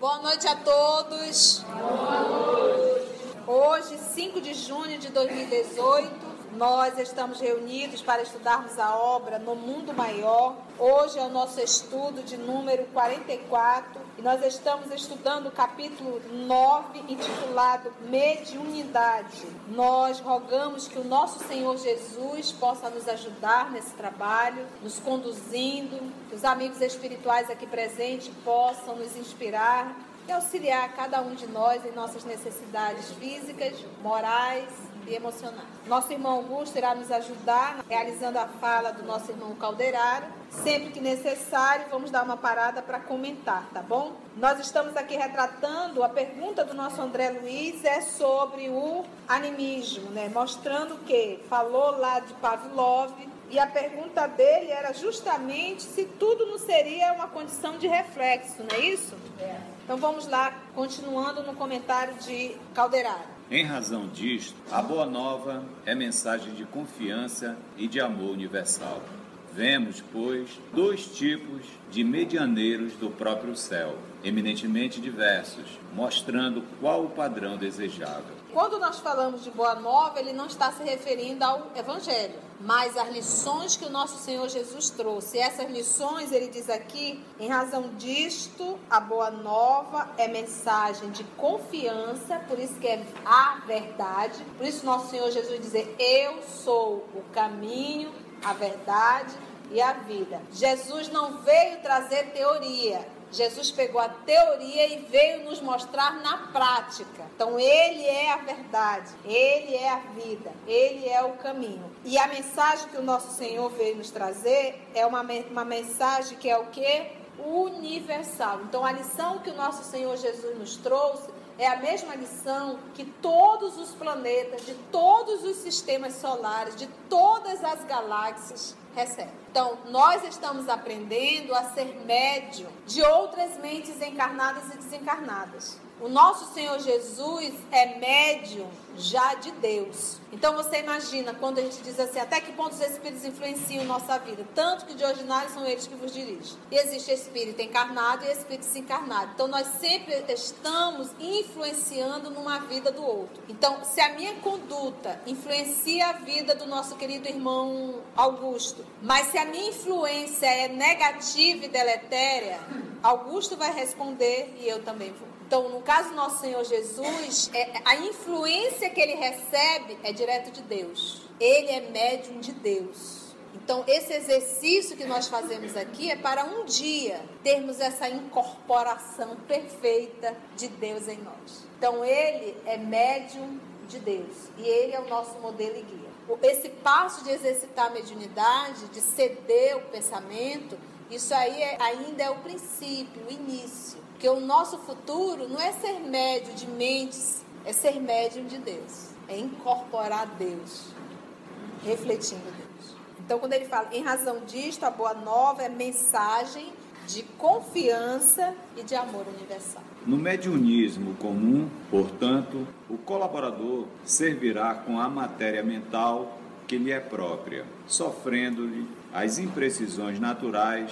Boa noite a todos. Hoje, 5 de junho de 2018, nós estamos reunidos para estudarmos a obra No Mundo Maior. Hoje é o nosso estudo de número 44 e nós estamos estudando o capítulo 9, intitulado Mediunidade. Nós rogamos que o nosso Senhor Jesus possa nos ajudar nesse trabalho, nos conduzindo, que os amigos espirituais aqui presentes possam nos inspirar e auxiliar cada um de nós em nossas necessidades físicas, morais e emocionais. Nosso irmão Augusto irá nos ajudar realizando a fala do nosso irmão Calderaro. Sempre que necessário, vamos dar uma parada para comentar, tá bom? Nós estamos aqui retratando, a pergunta do nosso André Luiz é sobre o animismo, né? Mostrando que falou lá de Pavlov, e a pergunta dele era justamente se tudo não seria uma condição de reflexo, não é isso? Então vamos lá, continuando no comentário de Calderaro. Em razão disto, a Boa Nova é mensagem de confiança e de amor universal. Vemos, pois, dois tipos de medianeiros do próprio céu, eminentemente diversos, mostrando qual o padrão desejável. Quando nós falamos de Boa Nova, ele não está se referindo ao Evangelho, mas às lições que o nosso Senhor Jesus trouxe. E essas lições, ele diz aqui, em razão disto, a Boa Nova é mensagem de confiança, por isso que é a verdade. Por isso nosso Senhor Jesus dizer, eu sou o caminho, a verdade e a vida. Jesus não veio trazer teoria. Jesus pegou a teoria e veio nos mostrar na prática. Então, Ele é a verdade, Ele é a vida, Ele é o caminho. E a mensagem que o nosso Senhor veio nos trazer é uma mensagem que é o quê? Universal. Então, a lição que o nosso Senhor Jesus nos trouxe é a mesma lição que todos os planetas, de todos os sistemas solares, de todas as galáxias recebem. Então, nós estamos aprendendo a ser médium de outras mentes encarnadas e desencarnadas. O nosso Senhor Jesus é médium já de Deus. Então você imagina quando a gente diz assim, até que ponto os espíritos influenciam nossa vida? Tanto que de ordinário são eles que vos dirigem. E existe espírito encarnado e espírito desencarnado. Então nós sempre estamos influenciando numa vida do outro. Então se a minha conduta influencia a vida do nosso querido irmão Augusto, mas se a minha influência é negativa e deletéria, Augusto vai responder e eu também vou. Então, no caso do nosso Senhor Jesus, a influência que ele recebe é direto de Deus. Ele é médium de Deus. Então, esse exercício que nós fazemos aqui é para um dia termos essa incorporação perfeita de Deus em nós. Então, ele é médium de Deus e ele é o nosso modelo e guia. Esse passo de exercitar a mediunidade, de ceder o pensamento, isso aí ainda é o princípio, o início. Porque o nosso futuro não é ser médium de mentes, é ser médium de Deus. É incorporar Deus, refletindo Deus. Então, quando ele fala, em razão disto, a Boa Nova é mensagem de confiança e de amor universal. No mediunismo comum, portanto, o colaborador servirá com a matéria mental que lhe é própria, sofrendo-lhe as imprecisões naturais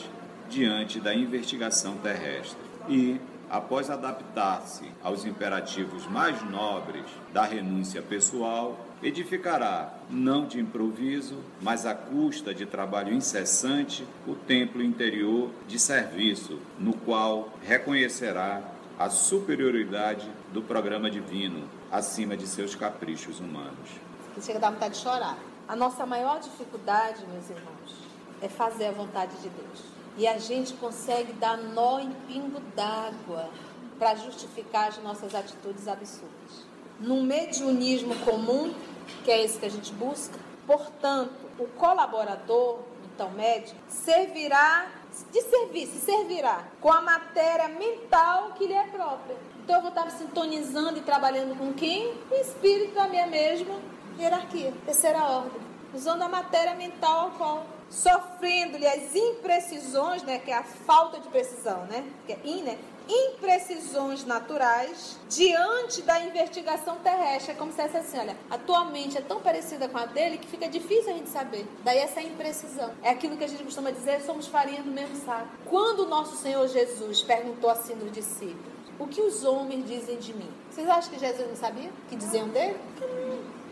diante da investigação terrestre. E, após adaptar-se aos imperativos mais nobres da renúncia pessoal, edificará, não de improviso, mas à custa de trabalho incessante, o templo interior de serviço, no qual reconhecerá a superioridade do programa divino acima de seus caprichos humanos. Chega a dar vontade de chorar. A nossa maior dificuldade, meus irmãos, é fazer a vontade de Deus. E a gente consegue dar nó em pingo d'água para justificar as nossas atitudes absurdas. No mediunismo comum, que é esse que a gente busca, portanto, o colaborador, então médium, servirá de servir, se servirá com a matéria mental que lhe é própria. Então eu vou estar sintonizando e trabalhando com quem? O espírito da minha mesma hierarquia, terceira ordem, usando a matéria mental ao qual, sofrendo-lhe as imprecisões, né, que é a falta de precisão, né, que é imprecisões naturais diante da investigação terrestre. É como se fosse assim, olha, a tua mente é tão parecida com a dele que fica difícil a gente saber. Daí essa imprecisão. É aquilo que a gente costuma dizer, somos farinha do mesmo saco. Quando o nosso Senhor Jesus perguntou assim dos discípulos, o que os homens dizem de mim? Vocês acham que Jesus não sabia o que diziam dele?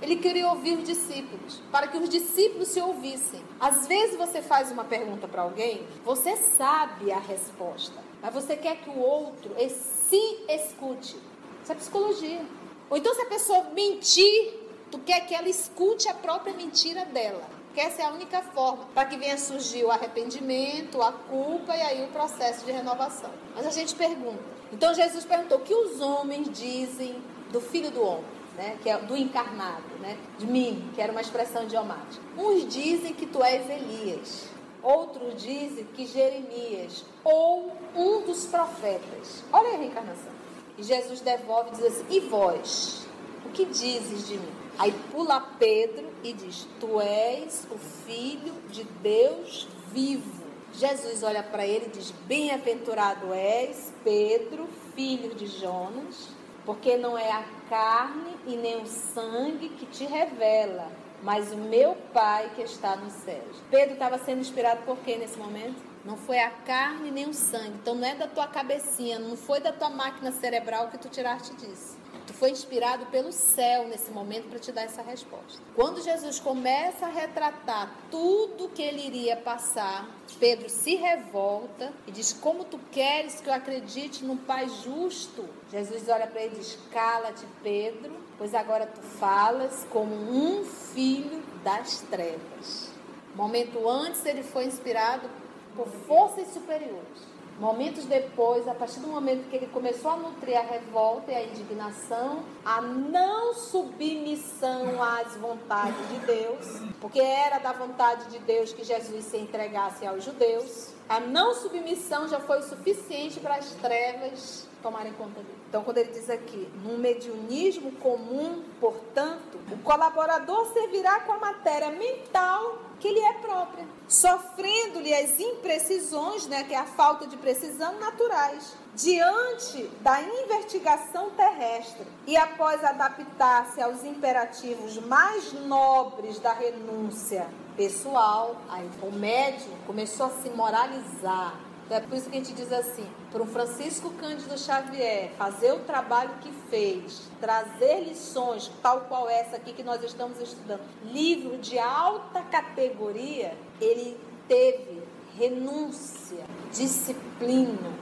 Ele queria ouvir os discípulos, para que os discípulos se ouvissem. Às vezes você faz uma pergunta para alguém, você sabe a resposta, mas você quer que o outro se escute. Isso é psicologia. Ou então se a pessoa mentir, tu quer que ela escute a própria mentira dela. Porque essa é a única forma para que venha surgir o arrependimento, a culpa e aí o processo de renovação. Mas a gente pergunta. Então Jesus perguntou, o que os homens dizem do Filho do Homem? Né, que é do encarnado, né, de mim, que era uma expressão idiomática. Uns dizem que tu és Elias, outros dizem que Jeremias, ou um dos profetas. Olha aí a reencarnação. E Jesus devolve e diz assim, e vós, o que dizes de mim? Aí pula Pedro e diz, tu és o Filho de Deus vivo. Jesus olha para ele e diz, bem-aventurado és, Pedro, filho de Jonas, porque não é a carne e nem o sangue que te revela, mas o meu Pai que está nos céus. Pedro estava sendo inspirado por quem nesse momento? Não foi a carne nem o sangue. Então não é da tua cabecinha, não foi da tua máquina cerebral que tu tiraste disso. Tu foi inspirado pelo céu nesse momento para te dar essa resposta. Quando Jesus começa a retratar tudo que ele iria passar, Pedro se revolta e diz, como tu queres que eu acredite num Pai justo? Jesus olha para ele e diz, cala-te, Pedro, pois agora tu falas como um filho das trevas. Momento antes ele foi inspirado por forças superiores. Momentos depois, a partir do momento que ele começou a nutrir a revolta e a indignação, a não submissão às vontades de Deus, porque era da vontade de Deus que Jesus se entregasse aos judeus, a não submissão já foi suficiente para as trevas tomarem conta dele. Então, quando ele diz aqui, num mediunismo comum, portanto, o colaborador servirá com a matéria mental que lhe é própria, sofrendo-lhe as imprecisões, né, que é a falta de precisão, naturais, diante da investigação terrestre, e após adaptar-se aos imperativos mais nobres da renúncia pessoal, aí o médium começou a se moralizar. Então é por isso que a gente diz assim, para o Francisco Cândido Xavier fazer o trabalho que fez, trazer lições, tal qual essa aqui que nós estamos estudando, livro de alta categoria, ele teve renúncia, disciplina,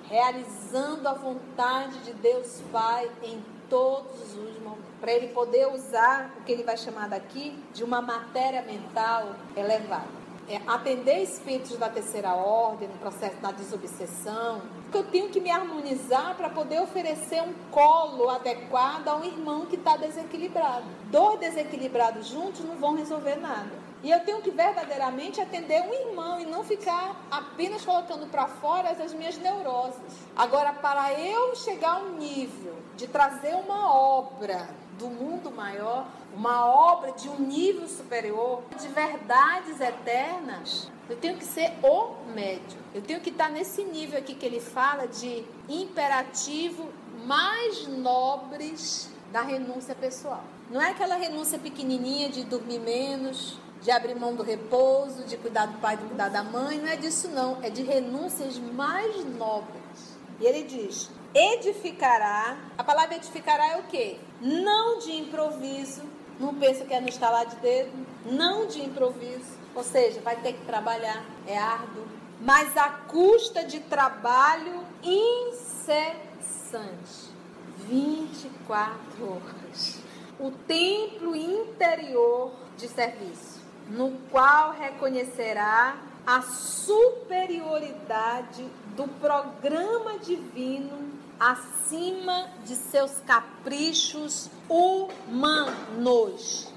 realizando a vontade de Deus Pai em todos os momentos, para ele poder usar o que ele vai chamar daqui de uma matéria mental elevada. Atender espíritos da terceira ordem, no processo da desobsessão, porque eu tenho que me harmonizar para poder oferecer um colo adequado a um irmão que está desequilibrado. Dois desequilibrados juntos não vão resolver nada. E eu tenho que verdadeiramente atender um irmão e não ficar apenas colocando para fora as minhas neuroses. Agora, para eu chegar a um nível de trazer uma obra do mundo maior, uma obra de um nível superior, de verdades eternas, eu tenho que ser o médium. Eu tenho que estar nesse nível aqui que ele fala de imperativo mais nobres da renúncia pessoal. Não é aquela renúncia pequenininha de dormir menos, de abrir mão do repouso, de cuidar do pai, de cuidar da mãe, não é disso não, é de renúncias mais nobres. E ele diz, edificará, a palavra edificará é o quê? Não de improviso, não pensa que é no estalar de dedo, não de improviso, ou seja, vai ter que trabalhar, é árduo, mas à custa de trabalho incessante, 24 horas. O templo interior de serviço, no qual reconhecerá a superioridade do programa divino acima de seus caprichos humanos.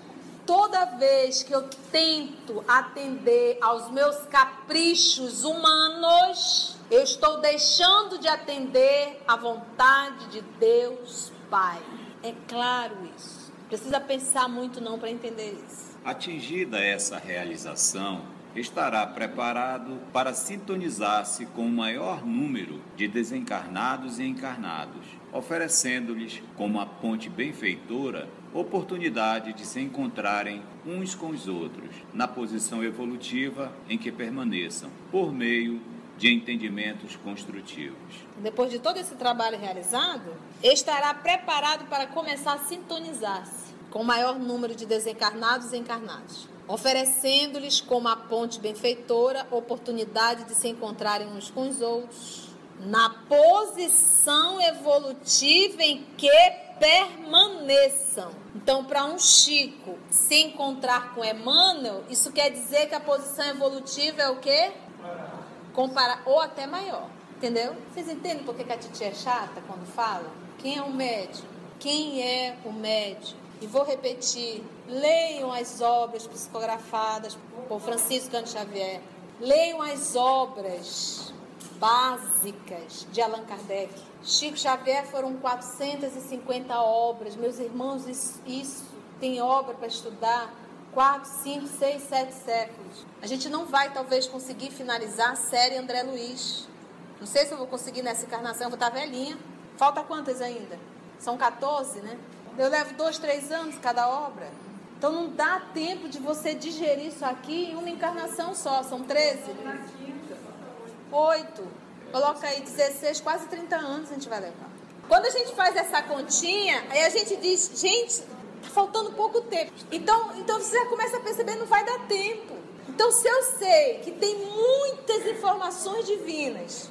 toda vez que eu tento atender aos meus caprichos humanos, eu estou deixando de atender à vontade de Deus Pai. É claro isso. Precisa pensar muito não para entender isso. Atingida essa realização, estará preparado para sintonizar-se com o maior número de desencarnados e encarnados, oferecendo-lhes, como a ponte benfeitora, oportunidade de se encontrarem uns com os outros, na posição evolutiva em que permaneçam, por meio de entendimentos construtivos. Depois de todo esse trabalho realizado, estará preparado para começar a sintonizar-se com o maior número de desencarnados e encarnados, oferecendo-lhes, como a ponte benfeitora, oportunidade de se encontrarem uns com os outros, na posição evolutiva em que permaneçam. Então, para um Chico se encontrar com Emmanuel, isso quer dizer que a posição evolutiva é o quê? Comparar, ou até maior, entendeu? Vocês entendem por que a titia é chata quando fala? Quem é o médium? Quem é o médium? E vou repetir, leiam as obras psicografadas por Francisco Cândido Xavier. Leiam as obras básicas de Allan Kardec. Chico Xavier foram 450 obras. Meus irmãos, isso tem obra para estudar 4, 5, 6, 7 séculos. A gente não vai, talvez, conseguir finalizar a série André Luiz. Não sei se eu vou conseguir nessa encarnação, eu vou estar velhinha. Falta quantas ainda? São 14, né? Eu levo 2, 3 anos cada obra. Então não dá tempo de você digerir isso aqui em uma encarnação só. São 13? 8. Coloca aí 16, quase 30 anos a gente vai levar. Quando a gente faz essa continha, aí a gente diz, gente, tá faltando pouco tempo. Então você já começa a perceber, não vai dar tempo. Então se eu sei que tem muitas informações divinas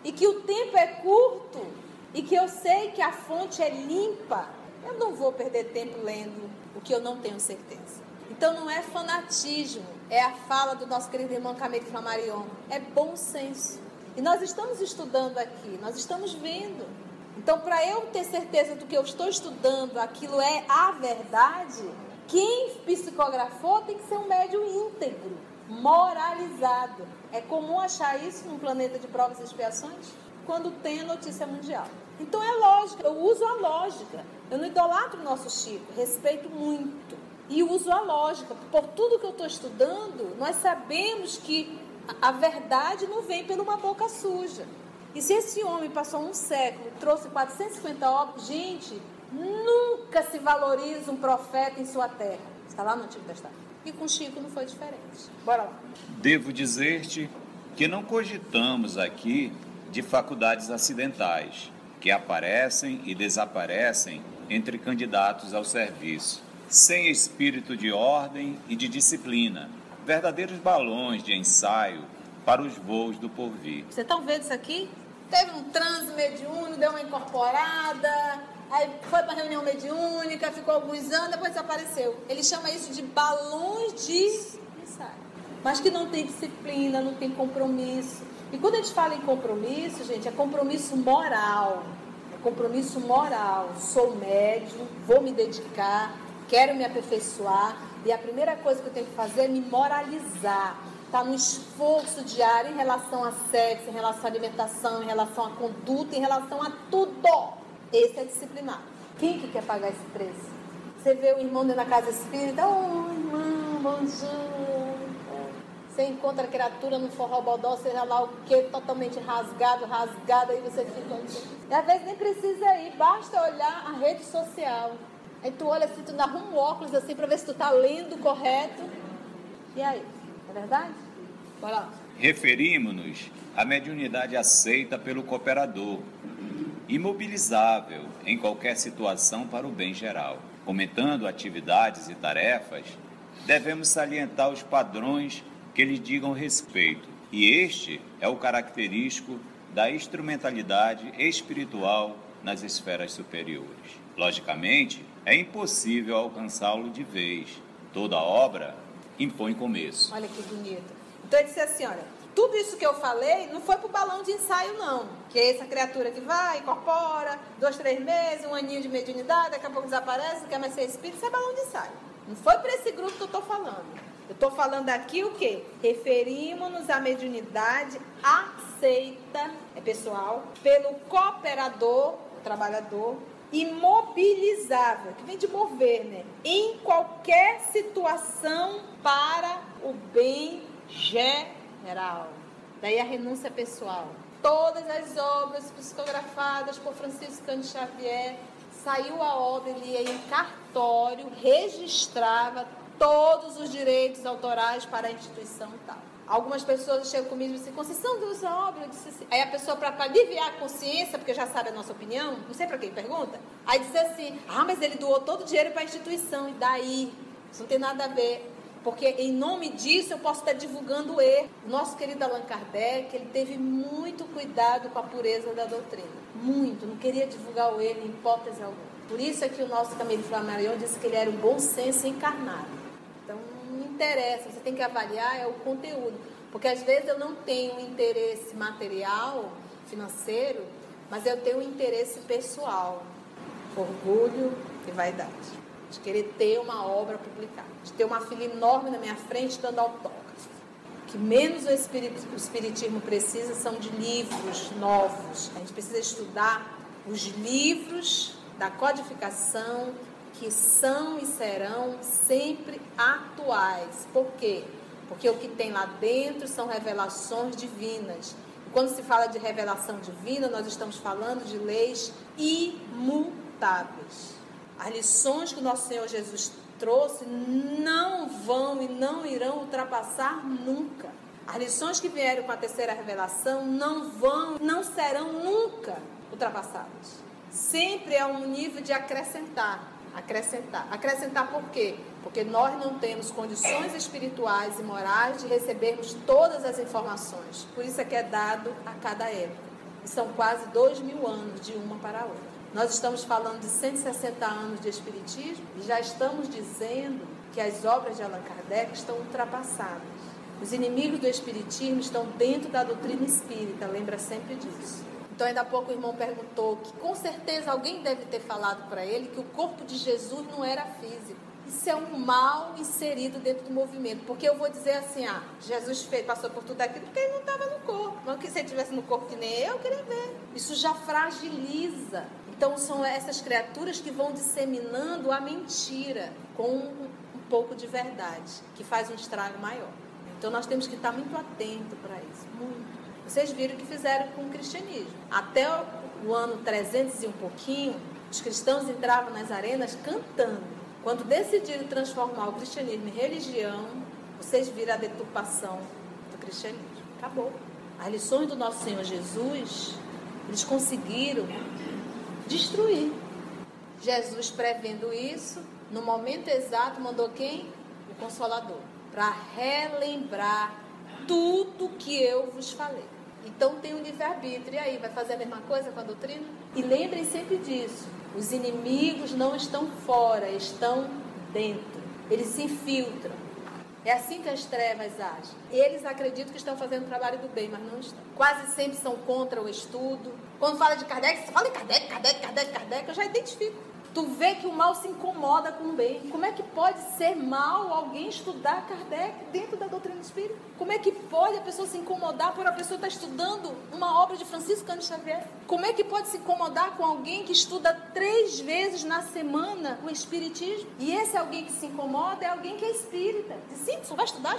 e que o tempo é curto e que eu sei que a fonte é limpa, eu não vou perder tempo lendo o que eu não tenho certeza. Então não é fanatismo, é a fala do nosso querido irmão Camille Flammarion. É bom senso. E nós estamos estudando aqui, nós estamos vendo. Então, para eu ter certeza do que eu estou estudando, aquilo é a verdade, quem psicografou tem que ser um médium íntegro, moralizado. É comum achar isso num planeta de provas e expiações? Quando tem a notícia mundial. Então é lógica, eu uso a lógica. Eu não idolatro o nosso Chico, respeito muito. E uso a lógica. Por tudo que eu estou estudando, nós sabemos que a verdade não vem por uma boca suja. E se esse homem passou um século, trouxe 450 obras, gente, nunca se valoriza um profeta em sua terra. Está lá no Antigo Testamento. E com Chico não foi diferente. Bora lá. Devo dizer-te que não cogitamos aqui de faculdades acidentais, que aparecem e desaparecem entre candidatos ao serviço, sem espírito de ordem e de disciplina, verdadeiros balões de ensaio para os voos do porvir. Vocês estão vendo isso aqui? Teve um transe mediúnico, deu uma incorporada, aí foi para a reunião mediúnica, ficou alguns anos, depois desapareceu. Ele chama isso de balões de ensaio. Mas que não tem disciplina, não tem compromisso. E quando a gente fala em compromisso, gente, é compromisso moral. É compromisso moral. Sou médium, vou me dedicar, quero me aperfeiçoar. E a primeira coisa que eu tenho que fazer é me moralizar. Está no esforço diário em relação a sexo, em relação à alimentação, em relação à conduta, em relação a tudo. Esse é disciplinado. Quem que quer pagar esse preço? Você vê o irmão dentro da casa espírita, irmão, bom dia. Você encontra a criatura no forró bodó, seja lá o que, totalmente rasgado, aí você fica... E às vezes nem precisa ir, basta olhar a rede social. Aí tu olha assim, tu arruma um óculos assim para ver se tu tá lendo correto. E aí? É verdade? Bora lá. Referimos-nos à mediunidade aceita pelo cooperador, imobilizável em qualquer situação para o bem geral. Comentando atividades e tarefas, devemos salientar os padrões que lhe digam respeito, e este é o característico da instrumentalidade espiritual nas esferas superiores. Logicamente, é impossível alcançá-lo de vez. Toda obra impõe começo. Olha que bonito. Então ele disse assim, olha, tudo isso que eu falei não foi pro balão de ensaio não, que é essa criatura que vai, incorpora, 2, 3 meses, um aninho de mediunidade, daqui a pouco desaparece, não quer mais ser espírito, isso é balão de ensaio. Não foi para esse grupo que eu estou falando. Eu estou falando aqui o quê? Referimos-nos à mediunidade aceita, é pessoal, pelo cooperador, o trabalhador, imobilizável, que vem de mover, né? Em qualquer situação para o bem geral. Daí a renúncia pessoal. Todas as obras psicografadas por Francisco Cândido Xavier, saiu a obra, ele ia em cartório, registrava todos os direitos autorais para a instituição e tal. Algumas pessoas chegam comigo e dizem, Conceição, deu essa obra? Eu disse assim. Aí a pessoa, para aliviar a consciência, porque já sabe a nossa opinião, não sei para quem pergunta, aí diz assim, mas ele doou todo o dinheiro para a instituição, e daí? Isso não tem nada a ver. Porque em nome disso eu posso estar divulgando o erro. O nosso querido Allan Kardec, ele teve muito cuidado com a pureza da doutrina. Muito, não queria divulgar o erro em hipótese alguma. Por isso é que o nosso Camilo Flammarion disse que ele era o bom senso encarnado. Então não interessa, você tem que avaliar o conteúdo. Porque às vezes eu não tenho interesse material, financeiro, mas eu tenho interesse pessoal, orgulho e vaidade. De querer ter uma obra publicada, de ter uma fila enorme na minha frente dando autógrafo. O que menos o espiritismo precisa são de livros novos. A gente precisa estudar os livros da codificação que são e serão sempre atuais. Por quê? Porque o que tem lá dentro são revelações divinas. E quando se fala de revelação divina, nós estamos falando de leis imutáveis. As lições que o nosso Senhor Jesus trouxe não vão e não irão ultrapassar nunca. As lições que vieram com a terceira revelação não serão nunca ultrapassadas. Sempre é um nível de acrescentar. Acrescentar por quê? Porque nós não temos condições espirituais e morais de recebermos todas as informações. Por isso é que é dado a cada época. E são quase 2000 anos de uma para a outra. Nós estamos falando de 160 anos de espiritismo e já estamos dizendo que as obras de Allan Kardec estão ultrapassadas. Os inimigos do espiritismo estão dentro da doutrina espírita, lembra sempre disso. Então, ainda há pouco o irmão perguntou que com certeza alguém deve ter falado para ele que o corpo de Jesus não era físico. Isso é um mal inserido dentro do movimento, porque eu vou dizer assim, Jesus passou por tudo aquilo porque ele não estava no corpo. Não que se ele estivesse no corpo que nem eu queria ver. Isso já fragiliza. Então, são essas criaturas que vão disseminando a mentira com um pouco de verdade, que faz um estrago maior. Então, nós temos que estar muito atentos para isso, muito. Vocês viram o que fizeram com o cristianismo. Até o ano 300 e um pouquinho, os cristãos entravam nas arenas cantando. Quando decidiram transformar o cristianismo em religião, vocês viram a deturpação do cristianismo. Acabou. As lições do nosso Senhor Jesus, eles conseguiram destruir. Jesus, prevendo isso, no momento exato, mandou quem? O Consolador, para relembrar tudo que eu vos falei. Então tem o livre-arbítrio. E aí, vai fazer a mesma coisa com a doutrina? E lembrem sempre disso. Os inimigos não estão fora, estão dentro. Eles se infiltram. É assim que as trevas agem. Eles acreditam que estão fazendo o trabalho do bem, mas não estão. Quase sempre são contra o estudo. Quando fala de Kardec, você fala em Kardec, eu já identifico. Tu vê que o mal se incomoda com o bem. Como é que pode ser mal alguém estudar Kardec dentro da doutrina espírita? Como é que pode a pessoa se incomodar por a pessoa estar estudando uma obra de Francisco Cândido Xavier? Como é que pode se incomodar com alguém que estuda 3 vezes na semana o espiritismo? E esse alguém que se incomoda é alguém que é espírita. Diz, sim, você vai estudar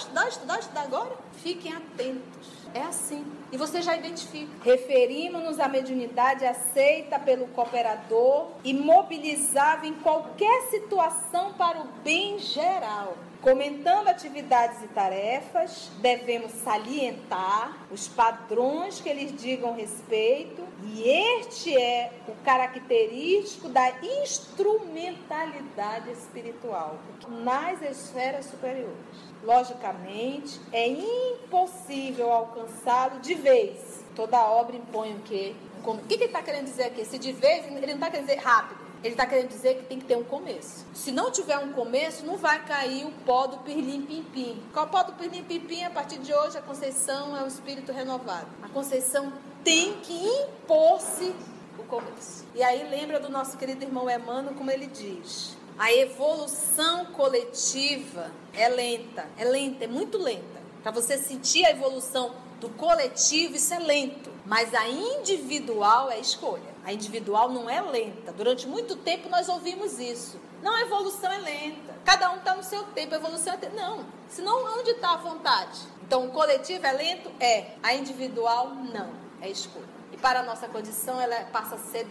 agora? Fiquem atentos. É assim. E você já identifica. Referimos-nos à mediunidade aceita pelo cooperador e mobilizável em qualquer situação para o bem geral. Comentando atividades e tarefas, devemos salientar os padrões que eles digam respeito, e este é o característico da instrumentalidade espiritual nas esferas superiores. Logicamente, é impossível alcançá-lo de vez. Toda obra impõe o quê? O que ele está querendo dizer aqui? Se de vez, ele não está querendo dizer rápido. Ele está querendo dizer que tem que ter um começo. Se não tiver um começo, não vai cair o pó do pirlim-pim-pim. Qual o pó do pirlim-pim-pim? A partir de hoje, a Conceição é um espírito renovado. A Conceição tem que impor-se o começo. E aí lembra do nosso querido irmão Emmanuel, como ele diz: A evolução coletiva é lenta, é muito lenta. Para você sentir a evolução do coletivo, isso é lento. Mas a individual é escolha. A individual não é lenta. Durante muito tempo nós ouvimos isso. Não, a evolução é lenta. Cada um está no seu tempo, a evolução é lenta. Não, senão onde está a vontade? Então, o coletivo é lento? É. A individual, não. É escolha. E para a nossa condição, ela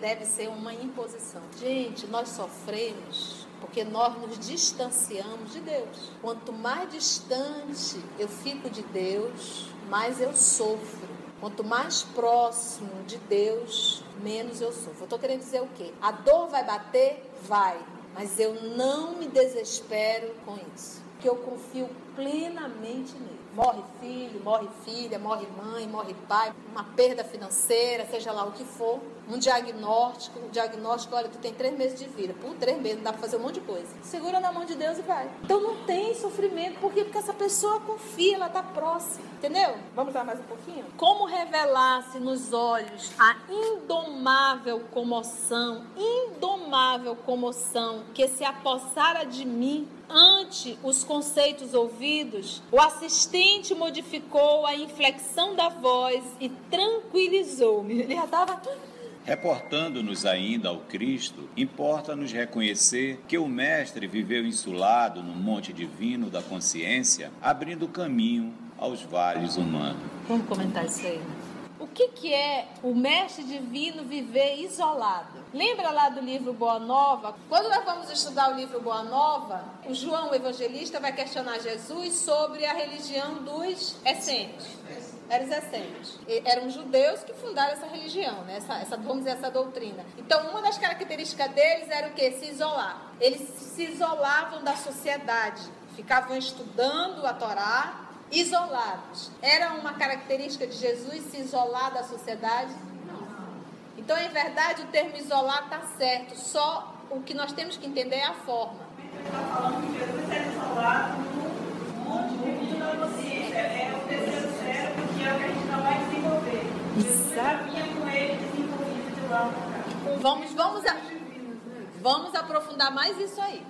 deve ser uma imposição. Gente, nós sofremos porque nós nos distanciamos de Deus. Quanto mais distante eu fico de Deus, mais eu sofro. Quanto mais próximo de Deus, menos eu sofro. Eu estou querendo dizer o quê? A dor vai bater? Vai. Mas eu não me desespero com isso. Porque eu confio plenamente nele. Morre filho, morre filha, morre mãe, morre pai, uma perda financeira, seja lá o que for, um diagnóstico, olha, tu tem 3 meses de vida, por 3 meses não dá pra fazer um monte de coisa. Segura na mão de Deus e vai. Então não tem sofrimento, por quê? Porque essa pessoa confia, ela tá próxima, entendeu? Vamos lá mais um pouquinho? Como revelasse nos olhos a indomável comoção que se apossara de mim ante os conceitos ouvidos, o assistente modificou a inflexão da voz e tranquilizou-me. Ele já estava... Reportando-nos ainda ao Cristo, importa-nos reconhecer que o Mestre viveu insulado no monte divino da consciência, abrindo caminho aos vales humanos. Vamos comentar isso aí. O que é o Mestre Divino viver isolado? Lembra lá do livro Boa Nova? Quando nós vamos estudar o livro Boa Nova, o João, o evangelista, vai questionar Jesus sobre a religião dos essênios. Eram os essênios. Eram judeus que fundaram essa religião, né? Vamos dizer, essa doutrina. Então, uma das características deles era o quê? Se isolar. Eles se isolavam da sociedade. Ficavam estudando a Torá, isolados. Era uma característica de Jesus se isolar da sociedade? Não. Então, em verdade, o termo isolar está certo. Só o que nós temos que entender é a forma. Você está falando que Jesus é isolado no monte divino da consciência. É o terceiro cérebro, que é o que a gente não vai desenvolver. Jesus já vinha com ele desenvolvido de lá para cá. Vamos aprofundar mais isso aí.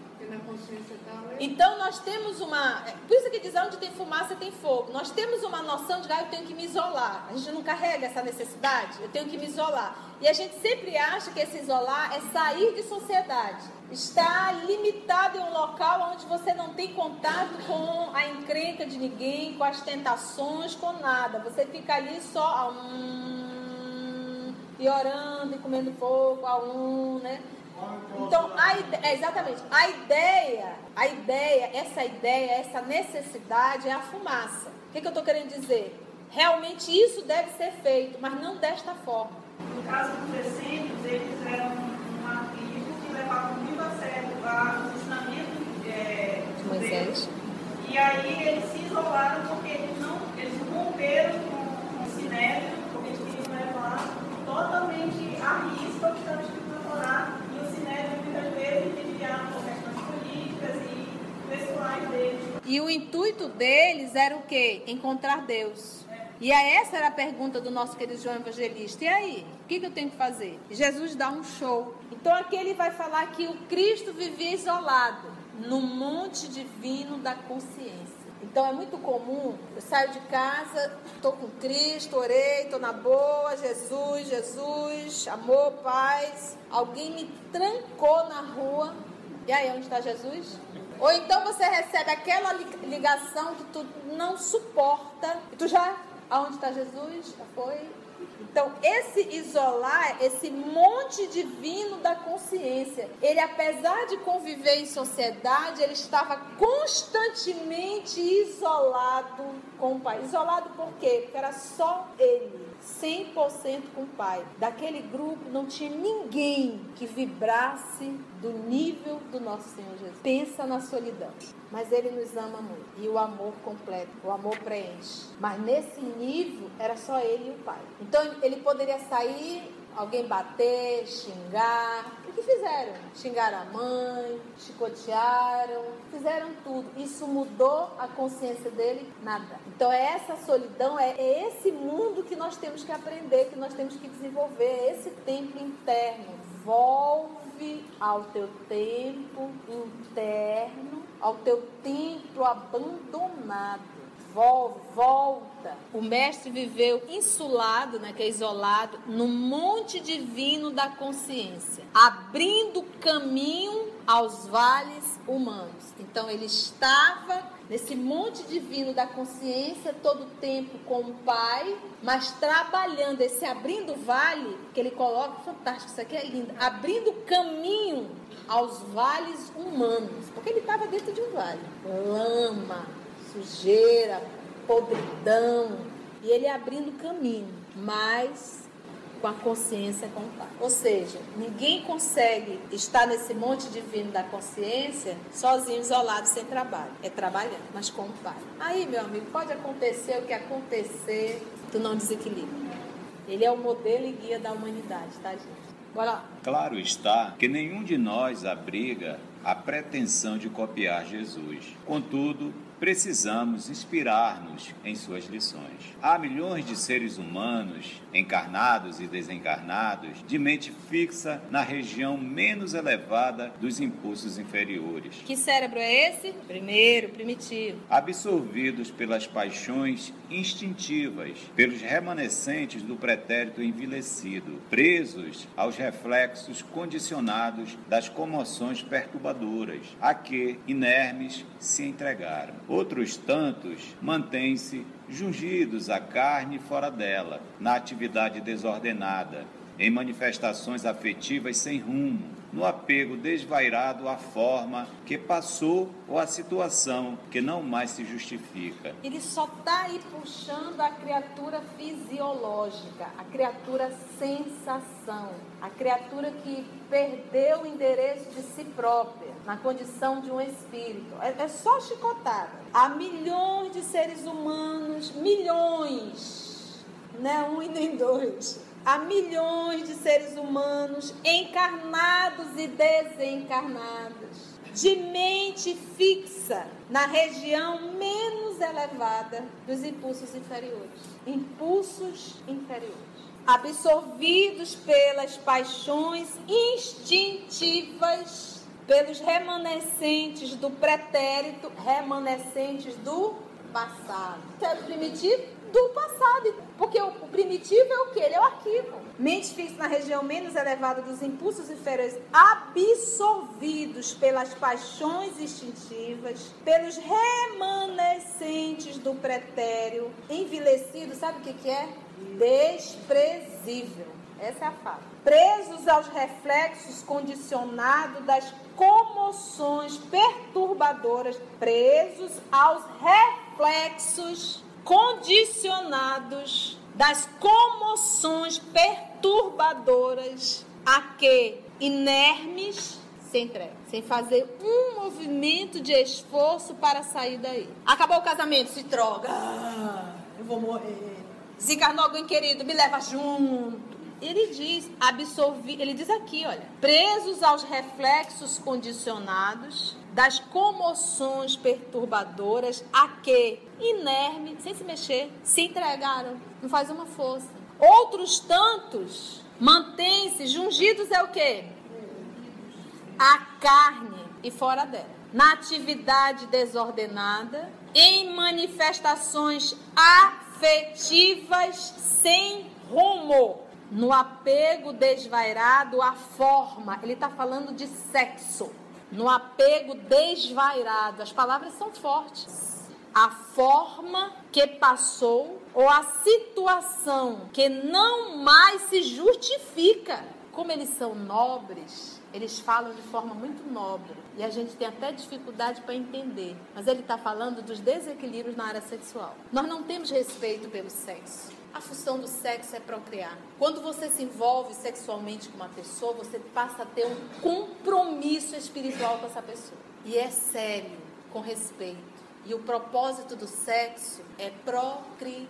Então nós temos uma... Por isso que diz, onde tem fumaça tem fogo. Nós temos uma noção de que eu tenho que me isolar. A gente não carrega essa necessidade. Eu tenho que me isolar. E a gente sempre acha que esse isolar é sair de sociedade. Está limitado em um local onde você não tem contato com a encrenca de ninguém, com as tentações, com nada. Você fica ali só e orando e comendo pouco, né? Então, exatamente, essa necessidade é a fumaça. O que eu estou querendo dizer? Realmente isso deve ser feito, mas não desta forma. No caso dos essênios, eles eram uma tribo que levava muito a sério os ensinamentos de Moisés. E aí eles se isolaram porque eles romperam com o Sinédrio, porque eles queriam levar totalmente a risco o que estava escrito na Torá. Muitas vezes desviaram por questões políticas e pessoais deles. E o intuito deles era o quê? Encontrar Deus. E essa era a pergunta do nosso querido João Evangelista. E aí? O que eu tenho que fazer? Jesus dá um show. Então aqui ele vai falar que o Cristo vivia isolado no monte divino da consciência. Então é muito comum, eu saio de casa, estou com Cristo, orei, estou na boa, Jesus, amor, paz. Alguém me trancou na rua. E aí, onde está Jesus? Ou então você recebe aquela ligação que tu não suporta. E tu já, aonde está Jesus? Já foi. Então, esse isolar, esse monte divino da consciência, ele, apesar de conviver em sociedade, ele estava constantemente isolado com o Pai. Isolado por quê? Porque era só ele, 100% com o Pai. Daquele grupo não tinha ninguém que vibrasse do nível do nosso Senhor Jesus. Pensa na solidão. Mas ele nos ama muito. E o amor completa, o amor preenche. Mas nesse nível, era só ele e o Pai. Então, ele poderia sair, alguém bater, xingar. O que fizeram? Xingaram a mãe, chicotearam, fizeram tudo. Isso mudou a consciência dele? Nada. Então, essa solidão, é esse mundo que nós temos que aprender, que nós temos que desenvolver. É esse templo interno. Volve ao teu templo interno, ao teu templo abandonado. Volta. O mestre viveu insulado, que é isolado, no monte divino da consciência, abrindo caminho aos vales humanos. Então ele estava nesse monte divino da consciência todo o tempo com o Pai, mas trabalhando, esse abrindo vale, que ele coloca, fantástico, isso aqui é lindo, abrindo caminho aos vales humanos, porque ele estava dentro de um vale, lama, sujeira, podridão, e ele abrindo caminho, mas com a consciência com o Pai. Ou seja, ninguém consegue estar nesse monte divino da consciência sozinho, isolado, sem trabalho. É trabalhando, mas com o Pai. Aí, meu amigo, pode acontecer o que acontecer, tu não desequilibra. Ele é o modelo e guia da humanidade, tá, gente? Bora lá. Claro está que nenhum de nós abriga a pretensão de copiar Jesus. Contudo, precisamos inspirar-nos em suas lições. Há milhões de seres humanos, encarnados e desencarnados, de mente fixa na região menos elevada dos impulsos inferiores. Que cérebro é esse? Primeiro, primitivo. Absorvidos pelas paixões instintivas, pelos remanescentes do pretérito envelhecido, presos aos reflexos condicionados das comoções perturbadoras, a que, inermes, se entregaram. Outros tantos mantêm-se jungidos à carne fora dela, na atividade desordenada, em manifestações afetivas sem rumo, no apego desvairado à forma que passou ou à situação que não mais se justifica. Ele só está aí puxando a criatura fisiológica, a criatura sensação, a criatura que perdeu o endereço de si própria, na condição de um espírito. É só chicotada. Há milhões de seres humanos, milhões, não é um e nem dois. Há milhões de seres humanos encarnados e desencarnados, de mente fixa na região menos elevada dos impulsos inferiores. Impulsos inferiores. Absorvidos pelas paixões instintivas, pelos remanescentes do pretérito, remanescentes do passado. Certo, primitivo? Do passado, porque o primitivo é o quê? Ele é o arquivo. Mente fixa na região menos elevada dos impulsos inferiores, absorvidos pelas paixões instintivas, pelos remanescentes do pretérito, envelhecido, sabe o que é? Desprezível. Essa é a fala. Presos aos reflexos condicionados das comoções perturbadoras, presos aos reflexos condicionados das comoções perturbadoras, a que, inermes, se entregam, sem fazer um movimento de esforço para sair daí. Acabou o casamento, se droga. Eu vou morrer. Desencarnou alguém querido, me leva junto. Ele diz, ele diz aqui, olha, presos aos reflexos condicionados das comoções perturbadoras, a que, inerme, sem se mexer, se entregaram, não faz uma força. Outros tantos mantêm-se jungidos, é o quê? A carne e fora dela, na atividade desordenada, em manifestações afetivas sem rumo, no apego desvairado à forma. Ele está falando de sexo. No apego desvairado, as palavras são fortes. A forma que passou ou a situação que não mais se justifica. Como eles são nobres, eles falam de forma muito nobre. E a gente tem até dificuldade para entender. Mas ele está falando dos desequilíbrios na área sexual. Nós não temos respeito pelo sexo. A função do sexo é procriar. Quando você se envolve sexualmente com uma pessoa, você passa a ter um compromisso espiritual com essa pessoa. E é sério, com respeito. E o propósito do sexo é procriar.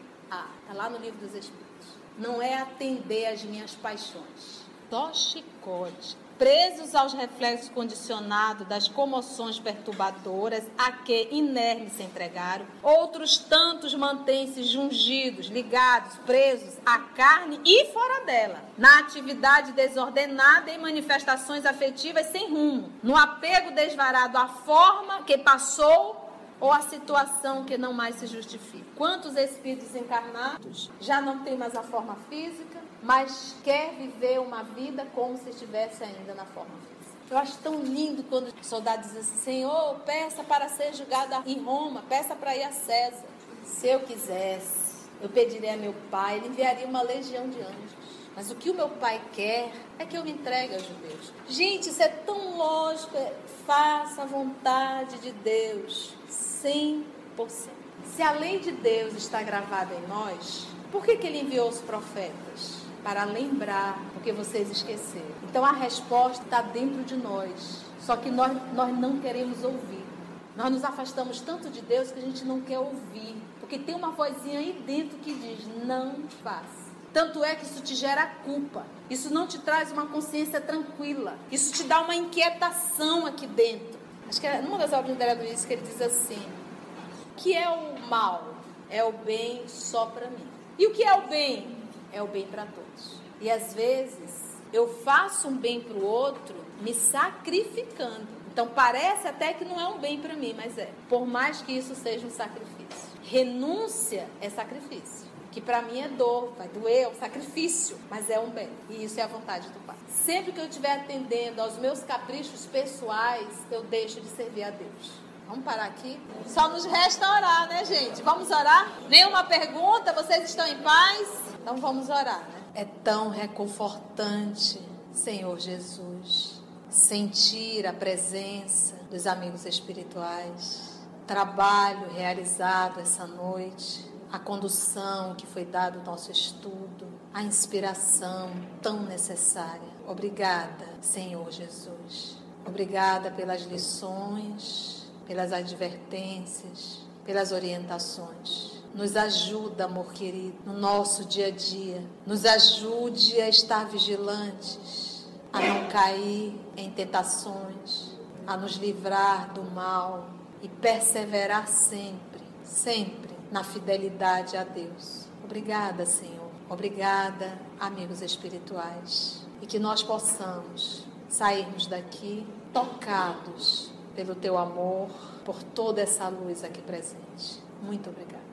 Está lá no Livro dos Espíritos. Não é atender às minhas paixões. Só chicote. presos aos reflexos condicionados das comoções perturbadoras a que inermes se entregaram. Outros tantos mantêm-se jungidos, ligados, presos à carne e fora dela, na atividade desordenada e manifestações afetivas sem rumo, no apego desvarado à forma que passou ou a situação que não mais se justifica. Quantos espíritos encarnados já não têm mais a forma física, mas quer viver uma vida como se estivesse ainda na forma física? Eu acho tão lindo quando o soldado diz assim: Senhor, peça para ser julgado em Roma, peça para ir a César. Se eu quisesse, eu pediria a meu Pai, ele enviaria uma legião de anjos. Mas o que o meu Pai quer é que eu me entregue aos judeus. Gente, isso é tão lógico. Faça a vontade de Deus 100%. Se a lei de Deus está gravada em nós, por que Ele enviou os profetas? Para lembrar, porque vocês esqueceram. Então a resposta está dentro de nós. Só que nós não queremos ouvir. Nós nos afastamos tanto de Deus que a gente não quer ouvir. Porque tem uma vozinha aí dentro que diz: não faça. Tanto é que isso te gera culpa. Isso não te traz uma consciência tranquila. Isso te dá uma inquietação aqui dentro. Acho que numa das obras de André Luiz que ele diz assim: o que é o mal? É o bem só para mim. E o que é o bem? É o bem para todos. E às vezes eu faço um bem para o outro me sacrificando. Então parece até que não é um bem para mim, mas é. Por mais que isso seja um sacrifício. Renúncia é sacrifício. Que para mim é dor, vai doer, é um sacrifício, mas é um bem. E isso é a vontade do Pai. Sempre que eu estiver atendendo aos meus caprichos pessoais, eu deixo de servir a Deus. Vamos parar aqui? Só nos resta orar, né, gente? Vamos orar? Nenhuma pergunta? Vocês estão em paz? Então vamos orar, né? É tão reconfortante, Senhor Jesus, sentir a presença dos amigos espirituais, trabalho realizado essa noite, a condução que foi dada ao nosso estudo, a inspiração tão necessária. Obrigada, Senhor Jesus. Obrigada pelas lições, pelas advertências, pelas orientações. Nos ajuda, amor querido, no nosso dia a dia. Nos ajude a estar vigilantes, a não cair em tentações, a nos livrar do mal e perseverar sempre, sempre na fidelidade a Deus. Obrigada, Senhor. Obrigada, amigos espirituais. E que nós possamos sairmos daqui tocados pelo Teu amor, por toda essa luz aqui presente. Muito obrigada.